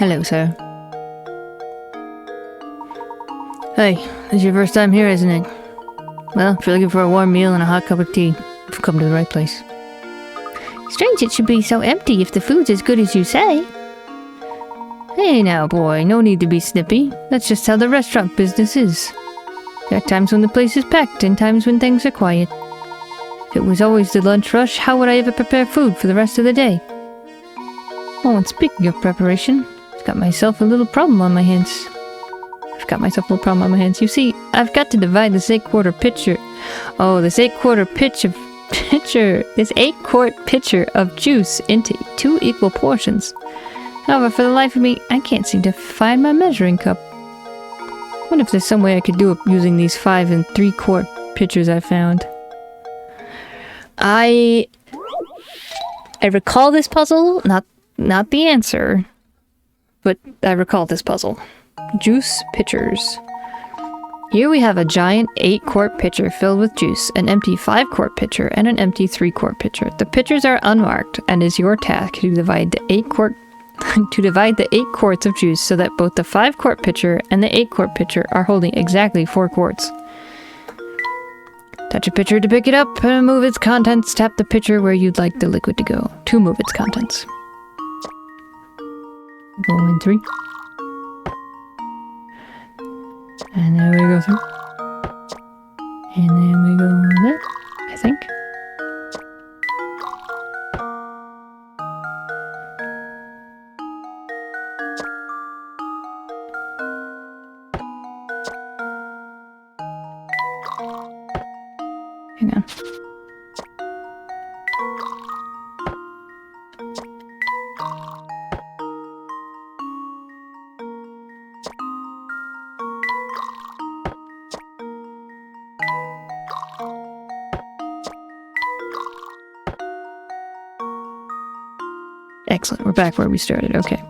Hello, sir. Hey, this is your first time here, isn't it? Well, if you're looking for a warm meal and a hot cup of tea, you've come to the right place. Strange it should be so empty if the food's as good as you say. Hey now, boy, no need to be snippy. That's just how the restaurant business is. There are times when the place is packed and times when things are quiet. If it was always the lunch rush, how would I ever prepare food for the rest of the day? Oh, and speaking of preparation, I've got myself a little problem on my hands. You see, I've got to divide this 8-quart pitcher. Oh, this 8-quart pitcher of juice into 2 equal portions. However, for the life of me, I can't seem to find my measuring cup. I wonder if there's some way I could do it using these 5 and 3-quart pitchers I found. I recall this puzzle, not the answer, but I recall this puzzle. Juice pitchers. Here we have a giant 8-quart pitcher filled with juice, an empty 5-quart pitcher, and an empty 3-quart pitcher. The pitchers are unmarked, and it's your task to divide the 8 quarts of juice so that both the 5-quart pitcher and the 8-quart pitcher are holding exactly 4 quarts. Touch a pitcher to pick it up and move its contents. Tap the pitcher where you'd like the liquid to go to move its contents. Go in 3. And then we go through. And then we go there, I think. Hang on. Excellent, we're back where we started, okay.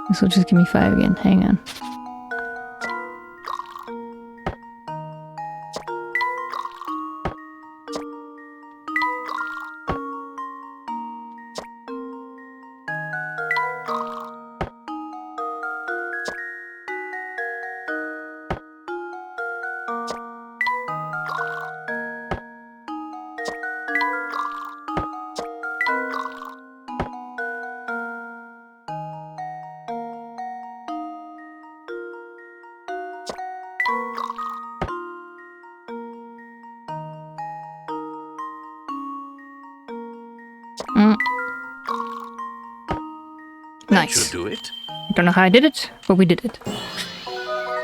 This will just give me 5 again, hang on. Nice. Should do it. I don't know how I did it, but we did it.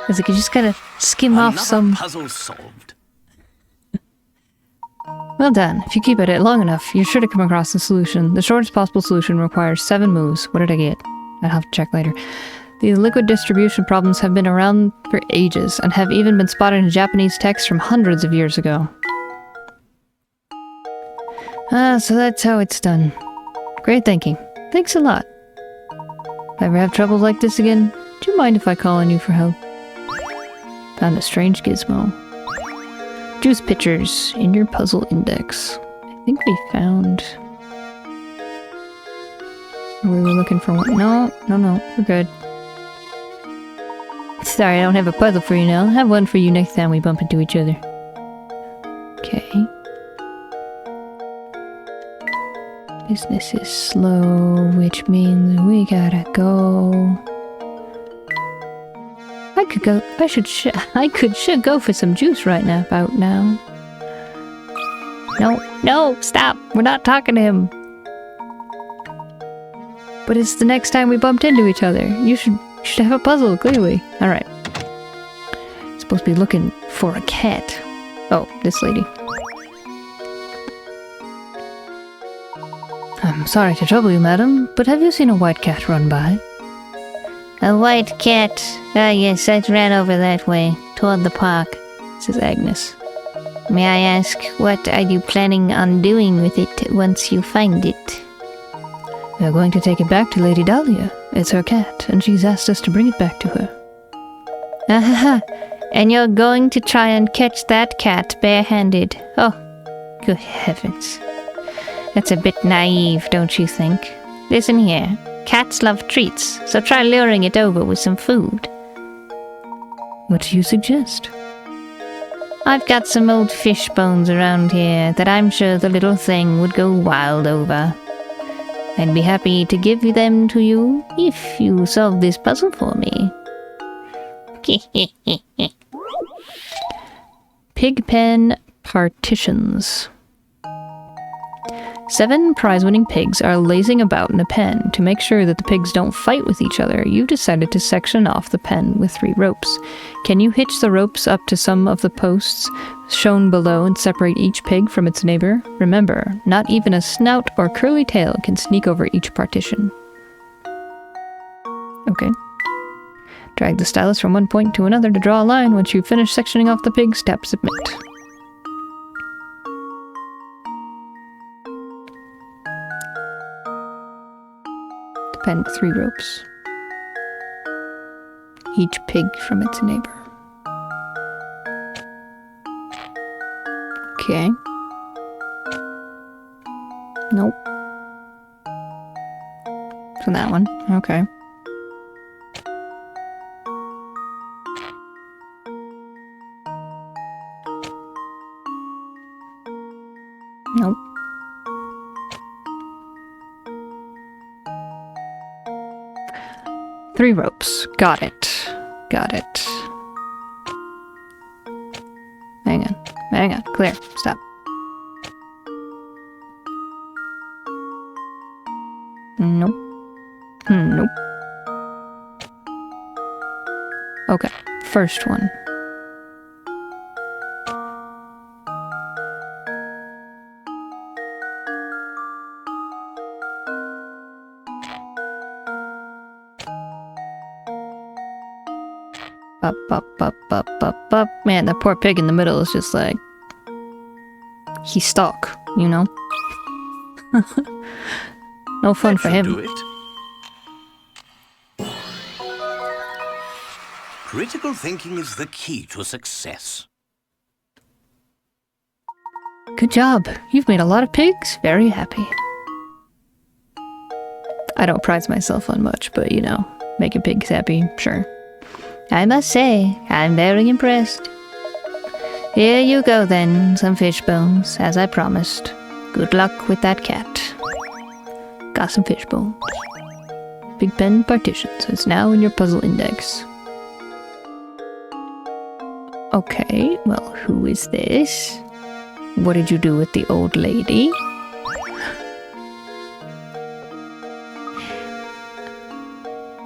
As like you just gotta skim off some puzzle solved. Well done. If you keep at it long enough, you're sure to come across the solution. The shortest possible solution requires 7 moves. What did I get? I'll have to check later. The liquid distribution problems have been around for ages and have even been spotted in Japanese texts from hundreds of years ago. So that's how it's done. Great thinking. Thanks a lot. If I ever have troubles like this again, do you mind if I call on you for help? Found a strange gizmo. Juice pitchers in your puzzle index. I think we found... We were looking for one. No, we're good. Sorry, I don't have a puzzle for you now. I'll have one for you next time we bump into each other. Okay. Business is slow, which means we gotta go. I should go for some juice right now, about now. No, stop! We're not talking to him. But it's the next time we bumped into each other. You should have a puzzle, clearly. Alright. Supposed to be looking for a cat. Oh, this lady. I'm sorry to trouble you, madam, but have you seen a white cat run by? A white cat. Ah, yes, I ran over that way, toward the park. This is Agnes. May I ask, what are you planning on doing with it once you find it? We're going to take it back to Lady Dahlia. It's her cat, and she's asked us to bring it back to her. Ahaha. And you're going to try and catch that cat barehanded. Oh, good heavens. That's a bit naive, don't you think? Listen here. Cats love treats, so try luring it over with some food. What do you suggest? I've got some old fish bones around here that I'm sure the little thing would go wild over. I'd be happy to give them to you if you solve this puzzle for me. Pigpen partitions. 7 prize-winning pigs are lazing about in a pen. To make sure that the pigs don't fight with each other, you've decided to section off the pen with 3 ropes. Can you hitch the ropes up to some of the posts shown below and separate each pig from its neighbor? Remember, not even a snout or curly tail can sneak over each partition. Okay. Drag the stylus from one point to another to draw a line. Once you've finished sectioning off the pigs, tap submit. Pen with 3 ropes. Each pig from its neighbor. Okay. Nope. So that one. Okay. Nope. Three ropes. Got it. Got it. Hang on. Hang on. Clear. Stop. Nope. Nope. Okay. First one. Up, up, up, up, up, up. Man, that poor pig in the middle is just like... he's stuck, you know? No fun That for should him. do it. Critical thinking is the key to success. Good job. You've made a lot of pigs very happy. I don't prize myself on much, but you know, making pigs happy, sure. I must say, I'm very impressed. Here you go then, some fish bones, as I promised. Good luck with that cat. Got some fish bones. Pigpen partitions. It's now in your puzzle index. Okay, well, who is this? What did you do with the old lady?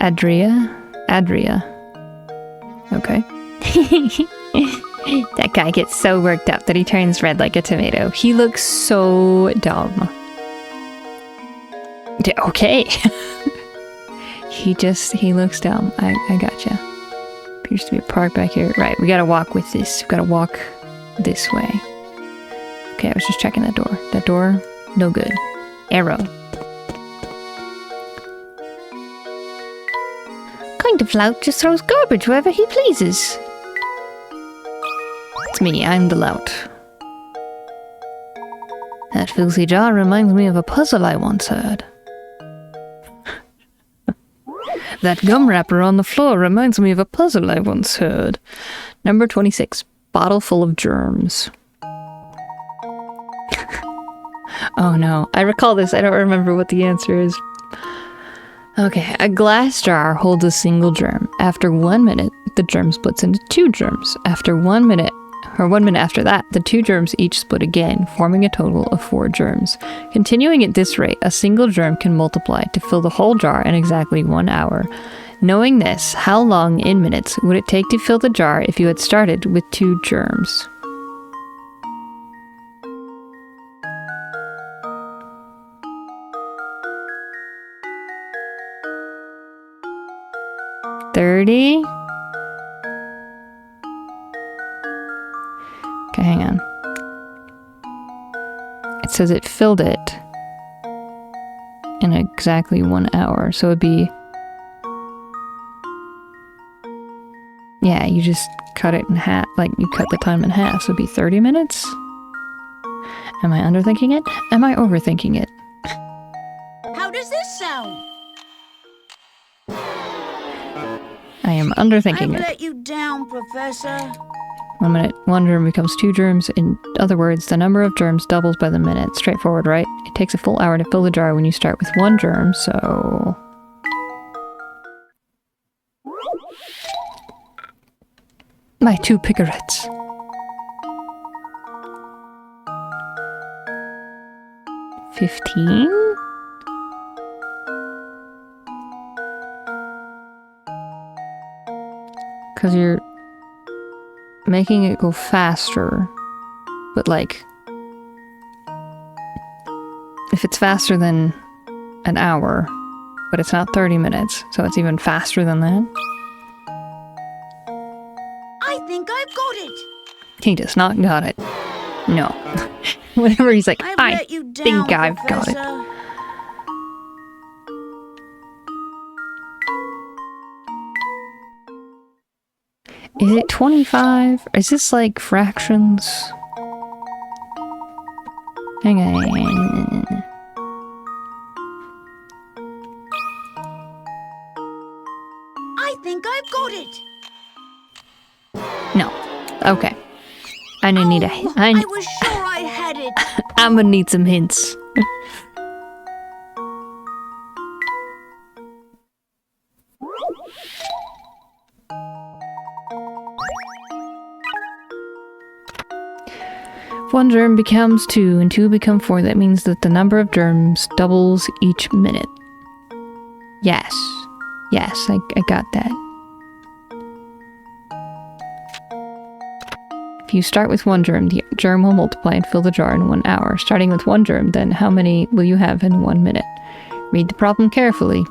Adria. Okay. That guy gets so worked up that he turns red like a tomato. He looks so dumb. Okay. he looks dumb. I gotcha. Appears to be a park back here. Right, we gotta walk with this. We gotta walk this way. Okay, I was just checking that door. That door, no good. Arrow. Kind of lout just throws garbage wherever he pleases. It's me, I'm the lout. That filthy jar reminds me of a puzzle I once heard. That gum wrapper on the floor reminds me of a puzzle I once heard. Number 26. Bottle full of germs. Oh no. I recall this. I don't remember what the answer is. Okay. A glass jar holds a single germ. After 1 minute, the germ splits into 2 germs. After 1 minute, or 1 minute after that, the 2 germs each split again, forming a total of 4 germs. Continuing at this rate, a single germ can multiply to fill the whole jar in exactly 1 hour. Knowing this, how long in minutes would it take to fill the jar if you had started with 2 germs? $30. Okay, hang on. it says it filled it in exactly 1 hour. So it'd be... Yeah, you just cut it in half. Like, you cut the time in half. So it'd be 30 minutes? Am I underthinking it? Am I overthinking it? How does this sound? I am underthinking I've it. let you down, Professor. 1 minute, 1 germ becomes 2 germs. In other words, the number of germs doubles by the minute. Straightforward, right? It takes a full hour to fill the jar when you start with 1 germ, so... My 2 picarettes. $15? Because you're making it go faster, but like, if it's faster than an hour, but it's not 30 minutes, so it's even faster than that. I think I've got it. He does not got it. No. Whenever he's like, I've I let you down, think I've got it. Professor. Is it 25? Is this like fractions? Hang on. I think I've got it. No. Okay. I'm gonna need a... I was sure I had it. I'm gonna need some hints. If 1 germ becomes 2 and 2 become 4, that means that the number of germs doubles each minute. Yes. Yes, I got that. If you start with 1 germ, the germ will multiply and fill the jar in 1 hour. Starting with 1 germ, then how many will you have in 1 minute? Read the problem carefully.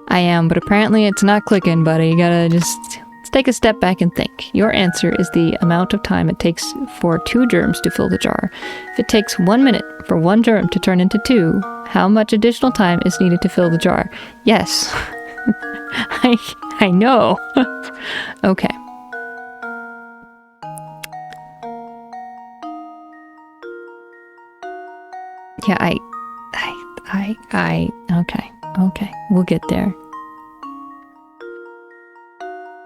I am, but apparently it's not clicking, buddy. You gotta just take a step back and think. Your answer is the amount of time it takes for 2 germs to fill the jar. If it takes 1 minute for 1 germ to turn into 2, how much additional time is needed to fill the jar? Yes. I know. Okay. Yeah, okay, we'll get there.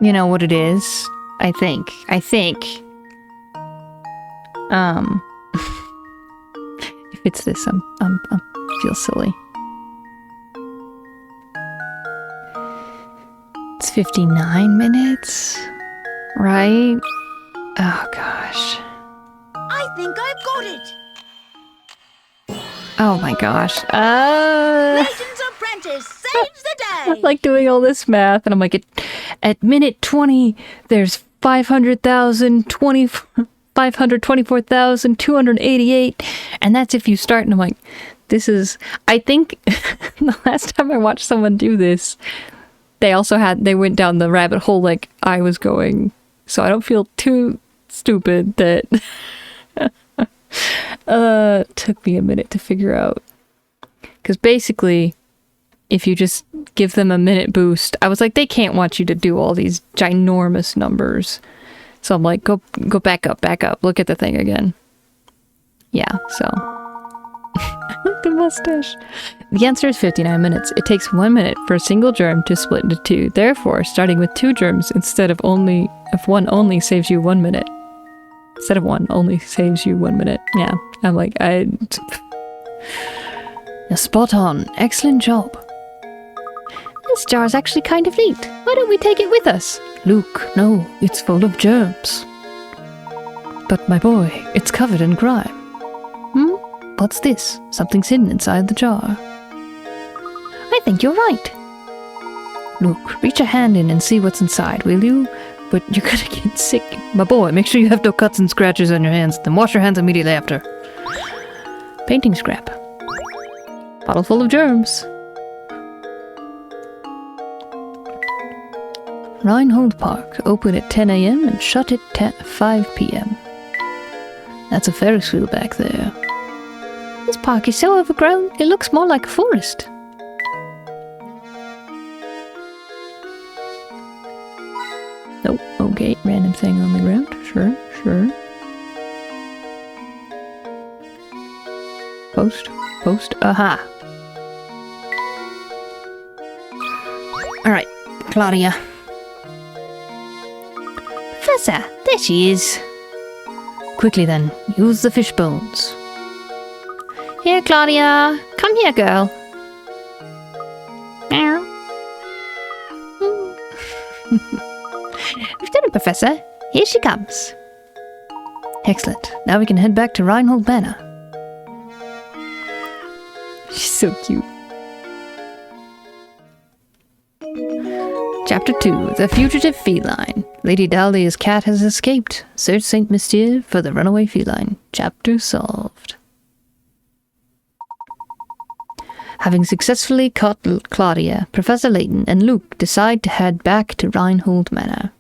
You know what it is? I think, if it's this, I'm feel silly. It's 59 minutes, right? Oh gosh. I think I've got it. Oh my gosh. Layton's apprentice saves the day. I'm like doing all this math, and I'm like, at minute 20, there's 524,288, and that's if you start. And I'm like, this is, I think, the last time I watched someone do this, they went down the rabbit hole like I was going, so I don't feel too stupid that took me a minute to figure out. Because basically, if you just give them a minute boost, I was like, they can't want you to do all these ginormous numbers. So I'm like, go back up, look at the thing again. Yeah, so. The mustache. The answer is 59 minutes. It takes 1 minute for a single germ to split into 2. Therefore, starting with 2 germs instead of one only saves you 1 minute. Instead of 1 only saves you 1 minute. Yeah, I'm like, You're spot on. Excellent job. This jar is actually kind of neat. Why don't we take it with us? Luke, no, it's full of germs. But my boy, it's covered in grime. What's this? Something's hidden inside the jar. I think you're right. Luke, reach a hand in and see what's inside, will you? But you're gonna get sick. My boy, make sure you have no cuts and scratches on your hands. Then wash your hands immediately after. Painting scrap. Bottle full of germs. Reinhold Park, open at 10 a.m. and shut at 5 p.m. That's a Ferris wheel back there. This park is so overgrown, it looks more like a forest. Oh, okay, random thing on the ground. Sure. Post, aha. Alright, Claudia. Professor, there she is. Quickly then, use the fish bones. Here, Claudia. Come here, girl. Meow. We've done it, Professor. Here she comes. Excellent. Now we can head back to Reinhold Manor. She's so cute. Chapter 2. The Fugitive Feline. Lady Dahlia's cat has escaped. Search Saint Mystere for the runaway feline. Chapter solved. Having successfully caught Claudia, Professor Layton and Luke decide to head back to Reinhold Manor.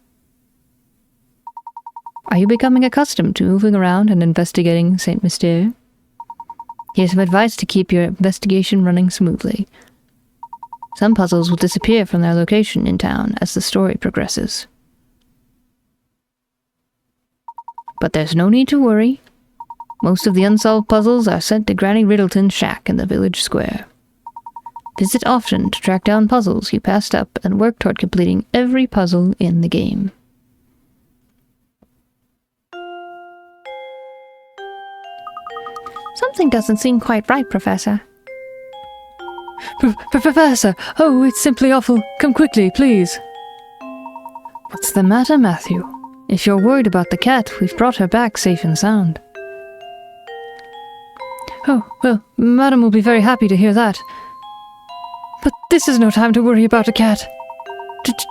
Are you becoming accustomed to moving around and investigating Saint Mystere? Here's some advice to keep your investigation running smoothly. Some puzzles will disappear from their location in town as the story progresses. But there's no need to worry. Most of the unsolved puzzles are sent to Granny Riddleton's shack in the village square. Visit often to track down puzzles you passed up and work toward completing every puzzle in the game. Something doesn't seem quite right, Professor. Professor! Oh, it's simply awful. Come quickly, please. What's the matter, Matthew? If you're worried about the cat, we've brought her back safe and sound. Oh, well, Madam will be very happy to hear that. But this is no time to worry about a cat.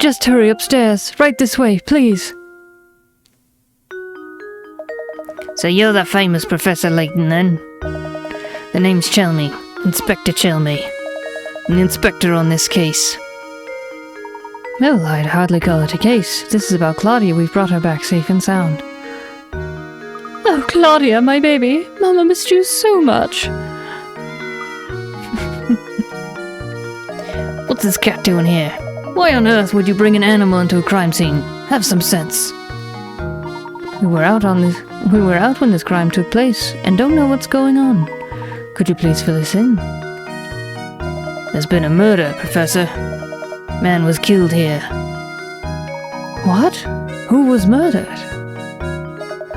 Just hurry upstairs, right this way, please. So you're the famous Professor Layton, then? The name's Chelmy, Inspector Chelmy. I'm the inspector on this case. Well, I'd hardly call it a case. This is about Claudia. We've brought her back safe and sound. Oh, Claudia, my baby. Mama missed you so much. What's this cat doing here? Why on earth would you bring an animal into a crime scene? Have some sense. We were out when this crime took place and don't know what's going on. Could you please fill us in? There's been a murder, Professor. Man was killed here. What? Who was murdered?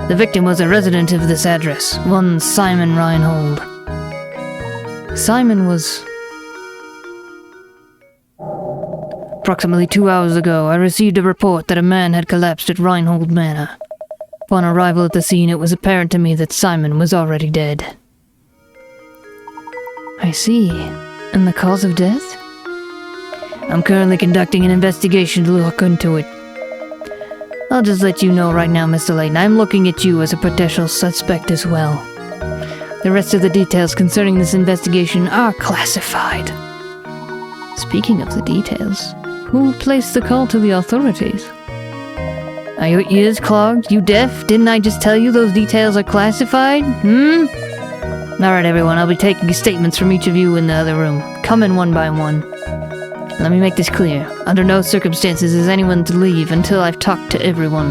The victim was a resident of this address, one Simon Reinhold. Simon was... Approximately 2 hours ago, I received a report that a man had collapsed at Reinhold Manor. Upon arrival at the scene, it was apparent to me that Simon was already dead. I see. And the cause of death? I'm currently conducting an investigation to look into it. I'll just let you know right now, Mr. Layton, I'm looking at you as a potential suspect as well. The rest of the details concerning this investigation are classified. Speaking of the details, who placed the call to the authorities? Are your ears clogged? You deaf? Didn't I just tell you those details are classified? Alright everyone, I'll be taking statements from each of you in the other room. Come in one by one. Let me make this clear. Under no circumstances is anyone to leave until I've talked to everyone.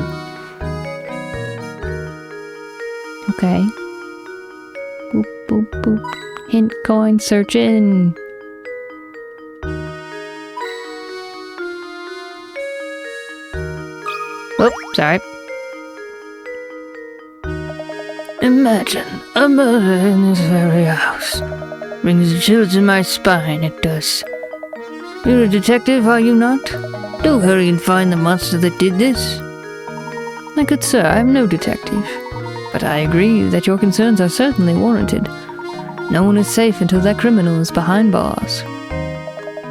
Okay. Boop, boop, boop. Hint coin searching. Whoop, sorry. Imagine a murder in this very house. Brings chills to my spine, it does. You're a detective, are you not? Do hurry and find the monster that did this. My good sir, I am no detective. But I agree that your concerns are certainly warranted. No one is safe until that criminal is behind bars.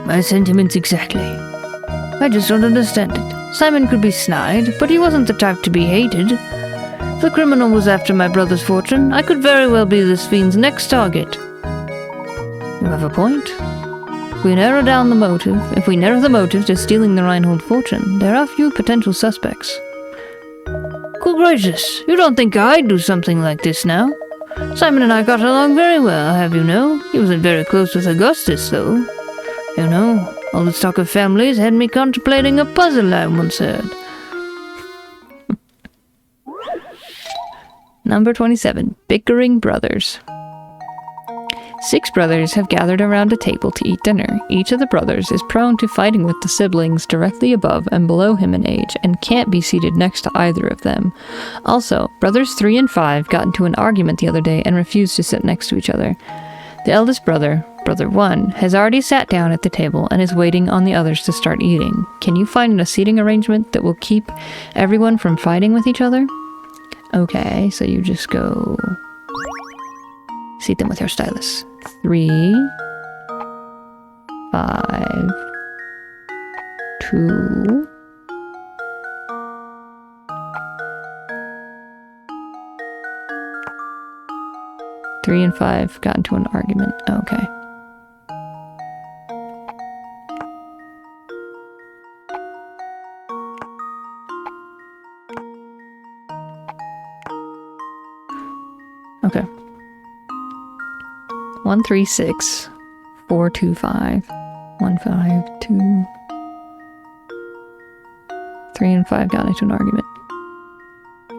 My sentiments exactly. I just don't understand it. Simon could be snide, but he wasn't the type to be hated. If the criminal was after my brother's fortune, I could very well be this fiend's next target. You have a point. If we narrow the motive to stealing the Reinhold fortune, there are few potential suspects. Good gracious, you don't think I'd do something like this now? Simon and I got along very well, have you know. He wasn't very close with Augustus, though. You know, all this talk of families had me contemplating a puzzle I once heard. Number 27. Bickering Brothers. 6 brothers have gathered around a table to eat dinner. Each of the brothers is prone to fighting with the siblings directly above and below him in age, and can't be seated next to either of them. Also, brothers 3 and 5 got into an argument the other day and refused to sit next to each other. The eldest brother, brother 1, has already sat down at the table and is waiting on the others to start eating. Can you find a seating arrangement that will keep everyone from fighting with each other? Okay, so you just go... seat them with your stylus. 3, 5, 2. Three and 5 got into an argument. Okay. Okay. 1, 3, 6, 4, 2, 5, 1, 5, 2. 3 and 5 got into an argument.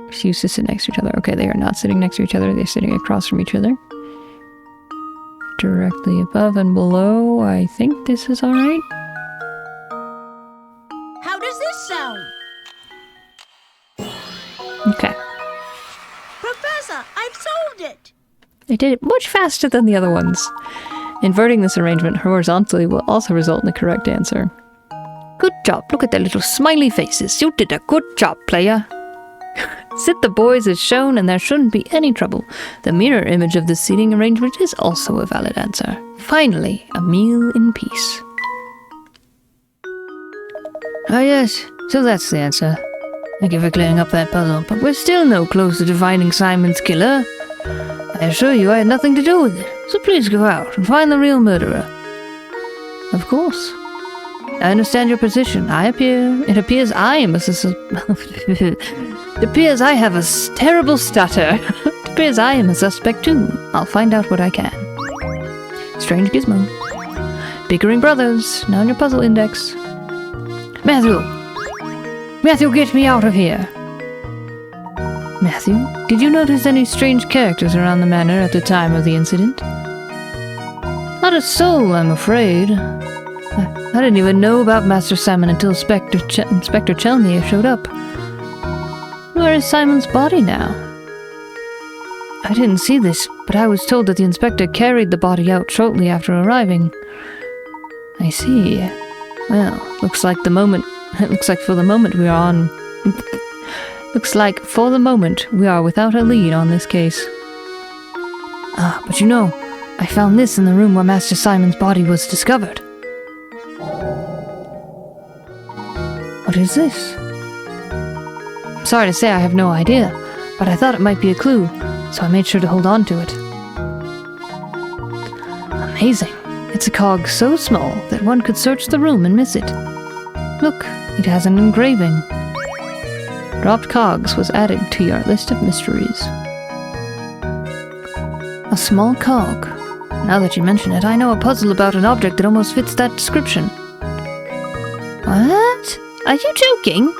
Refused to sit next to each other. Okay, they are not sitting next to each other. They're sitting across from each other. Directly above and below. I think this is alright. How does this sound? Okay. Professor, I've solved it. They did it much faster than the other ones. Inverting this arrangement horizontally will also result in the correct answer. Good job. Look at their little smiley faces. You did a good job, player. Sit the boys as shown and there shouldn't be any trouble. The mirror image of the seating arrangement is also a valid answer. Finally, a meal in peace. Ah yes, so that's the answer. Thank you for clearing up that puzzle, but we're still no closer to finding Simon's killer. I assure you I had nothing to do with it, so please go out and find the real murderer. Of course. I understand your position. It appears I am a It appears I have a terrible stutter. It appears I am a suspect too. I'll find out what I can. Strange gizmo. Bickering brothers. Now on your puzzle index. Matthew! Matthew, get me out of here! Matthew, did you notice any strange characters around the manor at the time of the incident? Not a soul, I'm afraid. I didn't even know about Master Simon until Inspector Chelmey showed up. Where is Simon's body now? I didn't see this, but I was told that the inspector carried the body out shortly after arriving. I see. Well, looks like for the moment we are without a lead on this case. Ah, but you know, I found this in the room where Master Simon's body was discovered. What is this? I'm sorry to say I have no idea, but I thought it might be a clue, so I made sure to hold on to it. Amazing. It's a cog so small that one could search the room and miss it. Look, it has an engraving. Dropped cogs was added to your list of mysteries. A small cog. Now that you mention it, I know a puzzle about an object that almost fits that description. What? Are you joking?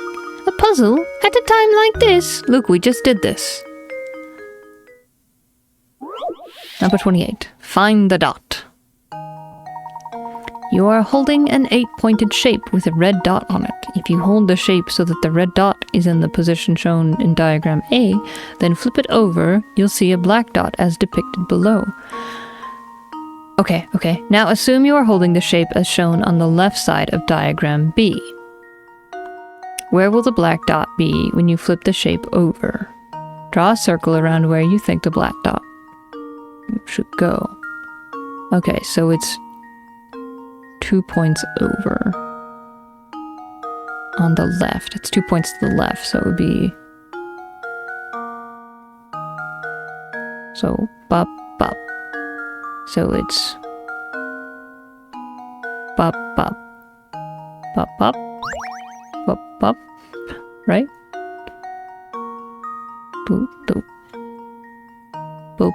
A puzzle? At a time like this? Look, we just did this. Number 28. Find the dot. You are holding an 8-pointed shape with a red dot on it. If you hold the shape so that the red dot is in the position shown in diagram A, then flip it over, you'll see a black dot as depicted below. Okay. Now assume you are holding the shape as shown on the left side of diagram B. Where will the black dot be when you flip the shape over? Draw a circle around where you think the black dot should go. Okay, so it's 2 points over. On the left. It's 2 points to the left, so it would be... So, bop, bop. So it's... Bop, bop. Bop, bop. Bop, bop. Right? Boop, boop. Boop,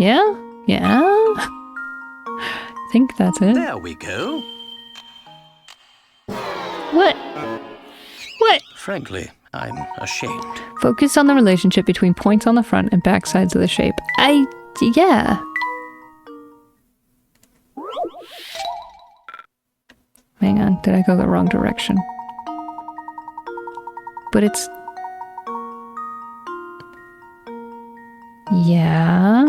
Yeah? Yeah? I think that's it. There we go. What? What? Frankly, I'm ashamed. Focus on the relationship between points on the front and back sides of the shape. Yeah. Hang on, did I go the wrong direction? But it's... Yeah.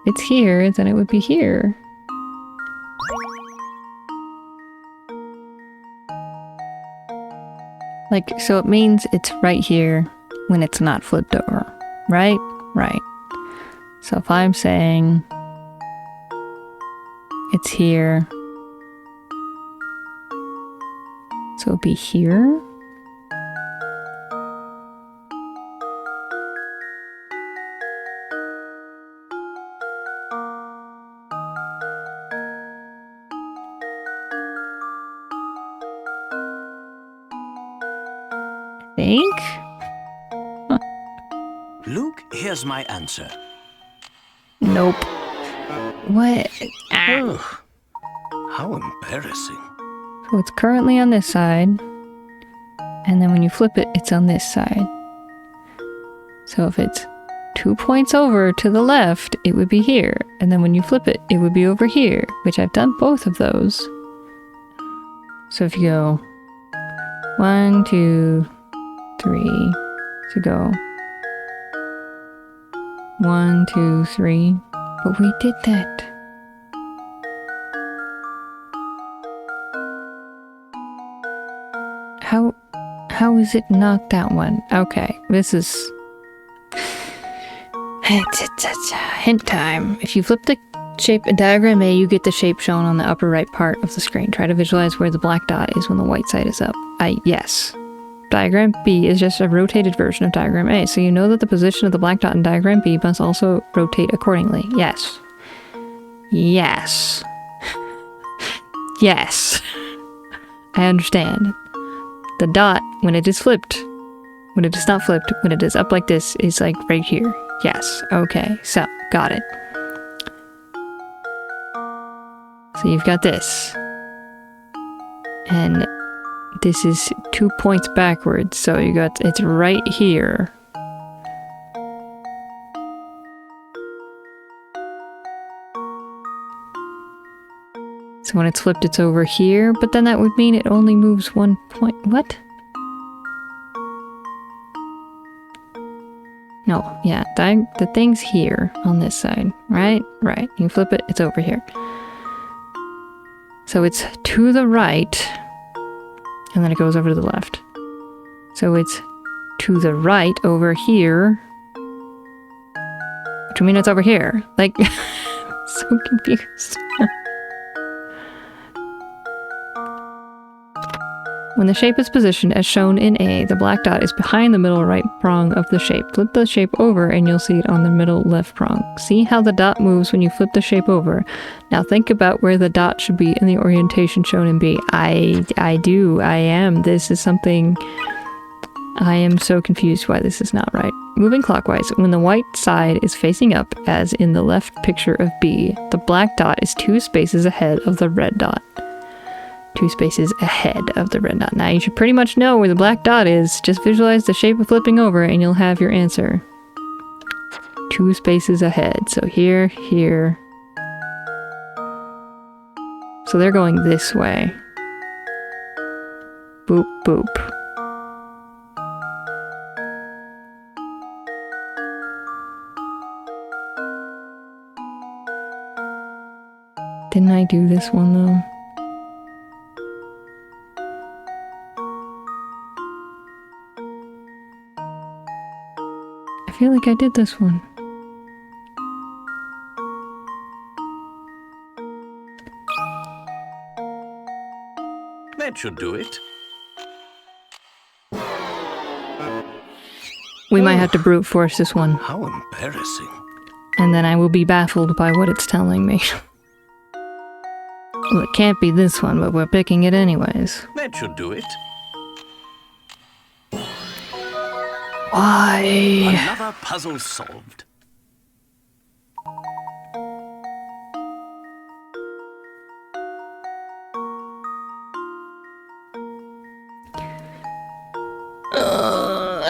It's here, then it would be here. Like, so it means it's right here when it's not flipped over. Right? Right. So if I'm saying it's here, so it'd be here. Think? Luke, here's my answer. Nope. What? Ah. Ugh, how embarrassing. So it's currently on this side, and then when you flip it, it's on this side. So if it's 2 points over to the left, it would be here, and then when you flip it, it would be over here, which I've done both of those. So if you go 1, 2, 3, to go 1, 2, 3, but we did that. How is it not that one? Okay, this is... Hint time. If you flip the shape in diagram A, you get the shape shown on the upper right part of the screen. Try to visualize where the black dot is when the white side is up. Yes. Diagram B is just a rotated version of diagram A, so you know that the position of the black dot in diagram B must also rotate accordingly. Yes. Yes. Yes. I understand. The dot, when it is flipped, when it is not flipped, when it is up like this, is like right here. Yes. Okay. So, got it. So you've got this. And this is 2 points backwards, so you got, it's right here. So when it's flipped, it's over here, but then that would mean it only moves 1 point. What? No, yeah, the thing's here on this side, right? Right. You flip it, it's over here. So it's to the right, and then it goes over to the left. So it's to the right over here, which would mean it's over here. Like, so confused. When the shape is positioned as shown in A, the black dot is behind the middle right prong of the shape. Flip the shape over and you'll see it on the middle left prong. See how the dot moves when you flip the shape over. Now think about where the dot should be in the orientation shown in B. I am. This is something... I am so confused why this is not right. Moving clockwise, when the white side is facing up, as in the left picture of B, the black dot is 2 spaces ahead of the red dot. 2 spaces ahead of the red dot. Now you should pretty much know where the black dot is. Just visualize the shape of flipping over and you'll have your answer. 2 spaces ahead. So here, here. So they're going this way. Boop, boop. Didn't I do this one though? I feel like I did this one. That should do it. We might have to brute force this one, How embarrassing. and then I will be baffled by what it's telling me. Well, it can't be this one, but we're picking it anyways. That should do it. Why? Another puzzle solved.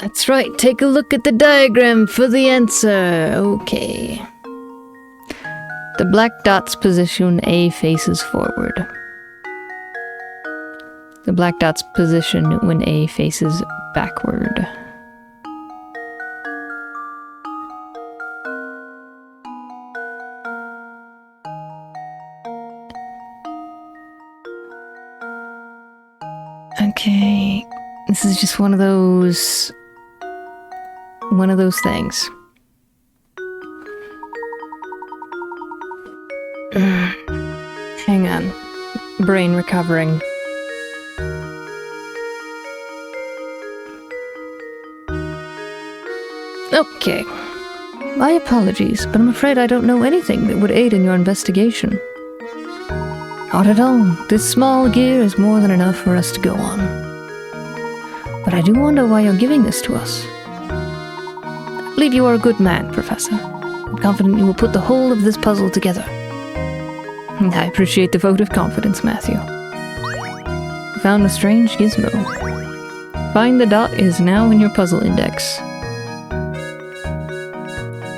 That's right, take a look at the diagram for the answer. Okay. The black dot's position A faces forward. The black dot's position when A faces backward. Okay, this is just one of those things. Hang on. Brain recovering. Okay. My apologies, but I'm afraid I don't know anything that would aid in your investigation. Not at all. This small gear is more than enough for us to go on. But I do wonder why you're giving this to us. I believe you are a good man, Professor. I'm confident you will put the whole of this puzzle together. I appreciate the vote of confidence, Matthew. You found a strange gizmo. Find the dot is now in your puzzle index.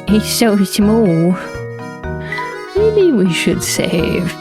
He's so small. Maybe we should save.